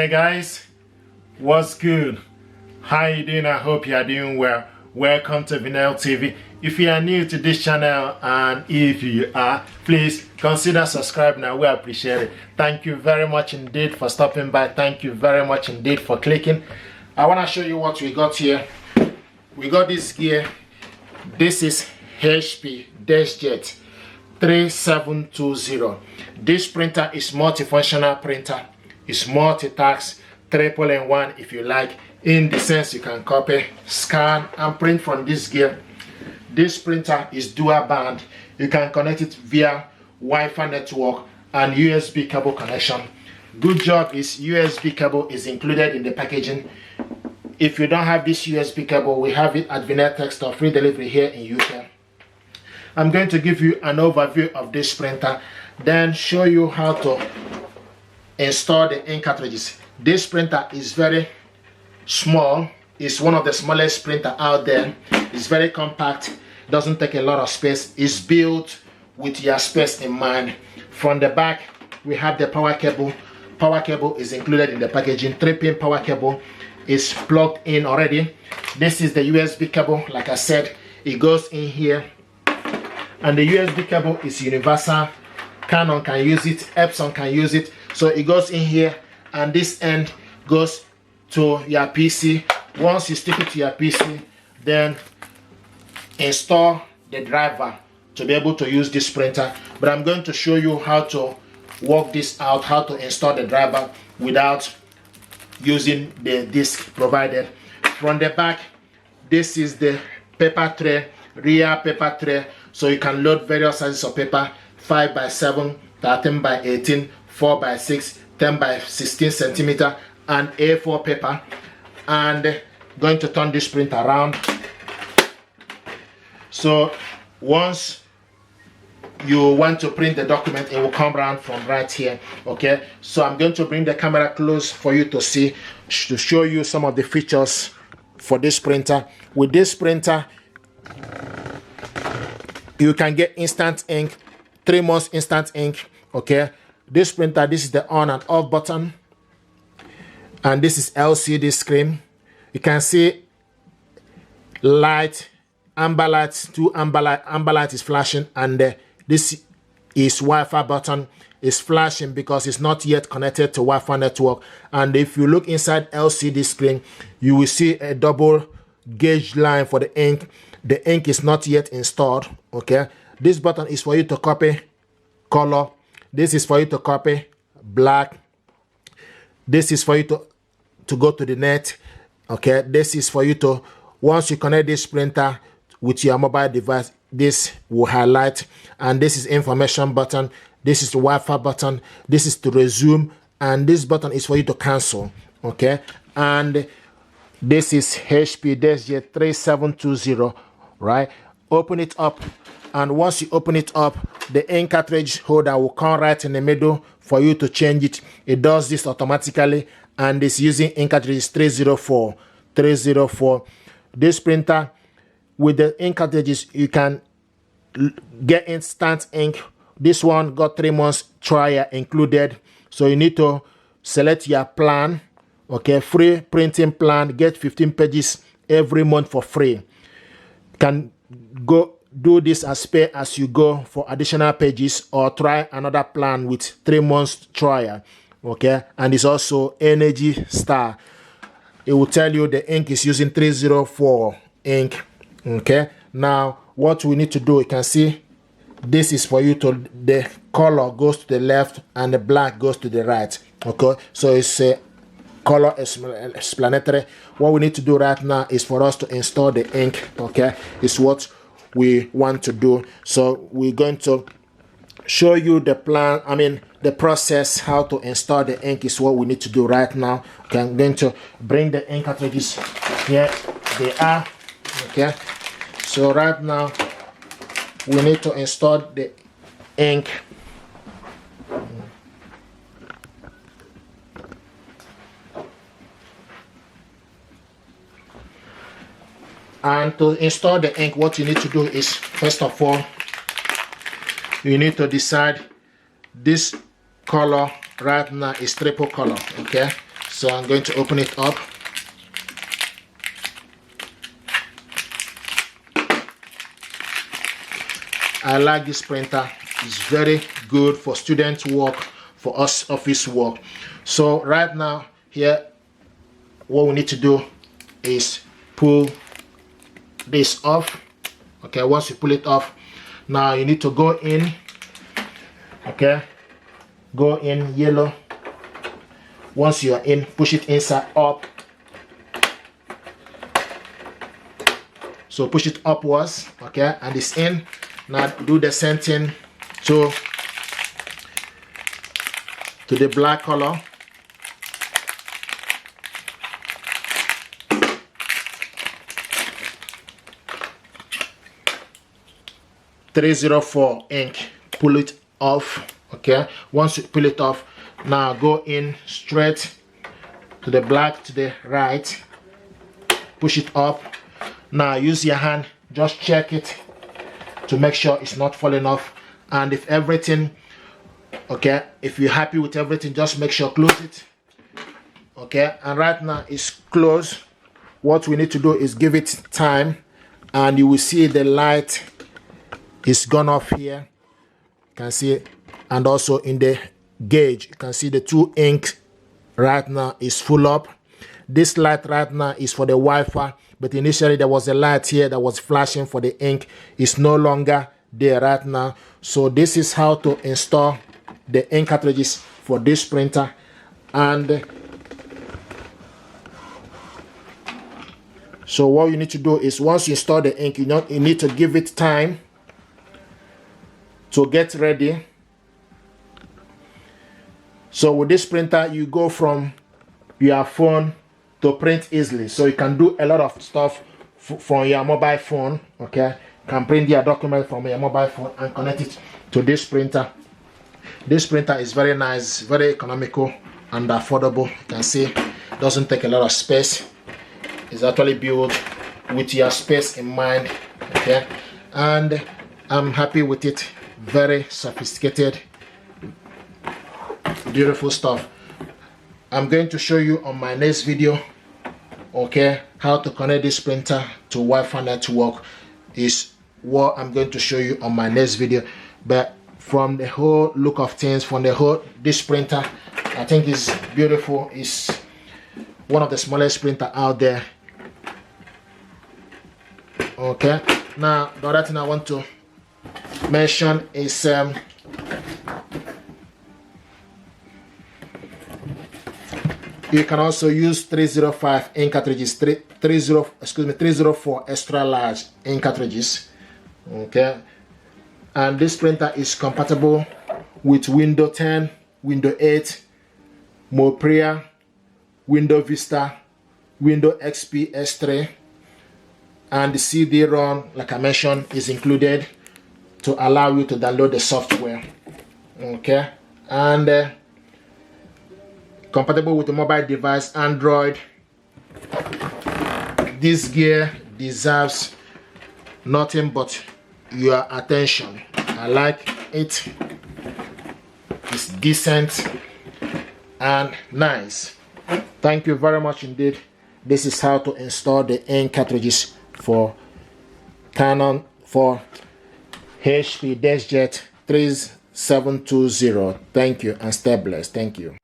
Hey guys, what's good? How you doing? I hope you are doing well. Welcome to Vinyl TV. If you are new to this channel, and if you are, please consider subscribing. Now we appreciate it. Thank you very much indeed for stopping by. Thank you very much indeed for clicking. I want to show you what we got here. We got this gear. This is HP Deskjet 3720. This printer is multifunctional printer. It's multitask, triple in one if you like, in the sense you can copy, scan and print from this gear. This printer is dual band. You can connect it via Wi-Fi network and USB cable connection. Good job is USB cable is included in the packaging. If you don't have this USB cable, we have it at Vinyl Tech Store, free delivery here in UK. I'm going to give you an overview of this printer, then show you how to install the ink cartridges. This printer is very small. It's one of the smallest printer out there. It's very compact, doesn't take a lot of space. It's built with your space in mind. From the back we have the power cable. Power cable is included in the packaging. 3-pin power cable is plugged in already. This is the USB cable. Like I said, it goes in here, and the USB cable is universal. Canon can use it, Epson can use it. So it goes in here, and this end goes to your PC. Once you stick it to your PC, then install the driver to be able to use this printer. But I'm going to show you how to work this out, how to install the driver without using the disk provided. From the back, this is the paper tray, rear paper tray, so you can load various sizes of paper: 5x7, 13x18, 4x6, 10x16 centimeter, and A4 paper. And going to turn this print around. So once you want to print the document, it will come around from right here. Okay, so I'm going to bring the camera close for you to see, to show you some of the features for this printer. With this printer, you can get instant ink, 3 months instant ink. Okay, this printer, this is the on and off button, and this is LCD screen. You can see light, amber light, amber light is flashing, and this is Wi-Fi button is flashing because it's not yet connected to Wi-Fi network. And if you look inside LCD screen, you will see a double gauge line for the ink. The ink is not yet installed. Okay, this button is for you to copy color. This is for you to copy black. This is for you to go to the net. Okay, this is for you to, once you connect this printer with your mobile device, this will highlight. And this is information button. This is the Wi-Fi button. This is to resume, and this button is for you to cancel. Okay, and this is HP Deskjet 3720. Right, open it up, and once you open it up, the ink cartridge holder will come right in the middle for you to change it. It does this automatically, and it's using ink cartridge 304. This printer, with the ink cartridges, you can get instant ink. This one got 3 months trial included, so you need to select your plan. Okay, free printing plan, get 15 pages every month for free. Can go do this as pay as you go for additional pages, or try another plan with 3 months trial. Okay, and it's also Energy Star. It will tell you the ink is using 304 ink. Okay, now what we need to do, you can see this is for you to, the color goes to the left and the black goes to the right. Okay, so it's a color explanatory. What we need to do right now is for us to install the ink. Okay, it's what we want to do. So we're going to show you the plan, the process, how to install the ink is what we need to do right now. Okay, I'm going to bring the ink cartridges. Here they are. Okay, so right now we need to install the ink. And to install the ink, what you need to do is, first of all, you need to decide this color right now is triple color. Okay, So I'm going to open it up. I like this printer. It's very good for student work, for us office work. So right now here, what we need to do is pull this off. Okay, once you pull it off, now you need to go in. Okay, go in yellow. Once you are in, push it inside up. So push it upwards. Okay, and it's in. Now do the same thing to the black color. .304 ink. Pull it off. Okay, once you pull it off, now go in straight to the black to the right. Push it up. Now use your hand, just check it to make sure it's not falling off. And if everything, okay, if you're happy with everything, just make sure close it. Okay, and right now it's closed. What we need to do is give it time, and you will see the light is gone off here. You can see it, and also in the gauge you can see the 2 ink right now is full up. This light right now is for the Wi-Fi, but initially there was a light here that was flashing for the ink. It's no longer there right now. So this is how to install the ink cartridges for this printer. And so what you need to do is, once you install the ink, you need to give it time to get ready. So with this printer, you go from your phone to print easily. So you can do a lot of stuff from your mobile phone. Okay, you can print your document from your mobile phone and connect it to this printer. This printer is very nice, very economical and affordable. You can see it doesn't take a lot of space. It's actually built with your space in mind. Okay, and I'm happy with it. Very sophisticated, beautiful stuff. I'm going to show you on my next video, okay, how to connect this printer to Wi-Fi network is what I'm going to show you on my next video. But from the whole look of things, from the whole, this printer, I think is beautiful. It's one of the smallest printer out there. Okay, now the other thing I want to mention is you can also use 305 ink cartridges, 304 extra large ink cartridges. Okay, and this printer is compatible with Windows 10, Windows 8, Mopria, Windows Vista, Windows XP S3, and the CD-ROM, like I mentioned, is included to allow you to download the software. Okay, and compatible with the mobile device, Android. This gear deserves nothing but your attention. I like it. It's decent and nice. Thank you very much indeed. This is how to install the ink cartridges for Canon, for HP Deskjet 3720. Thank you and stay blessed. Thank you.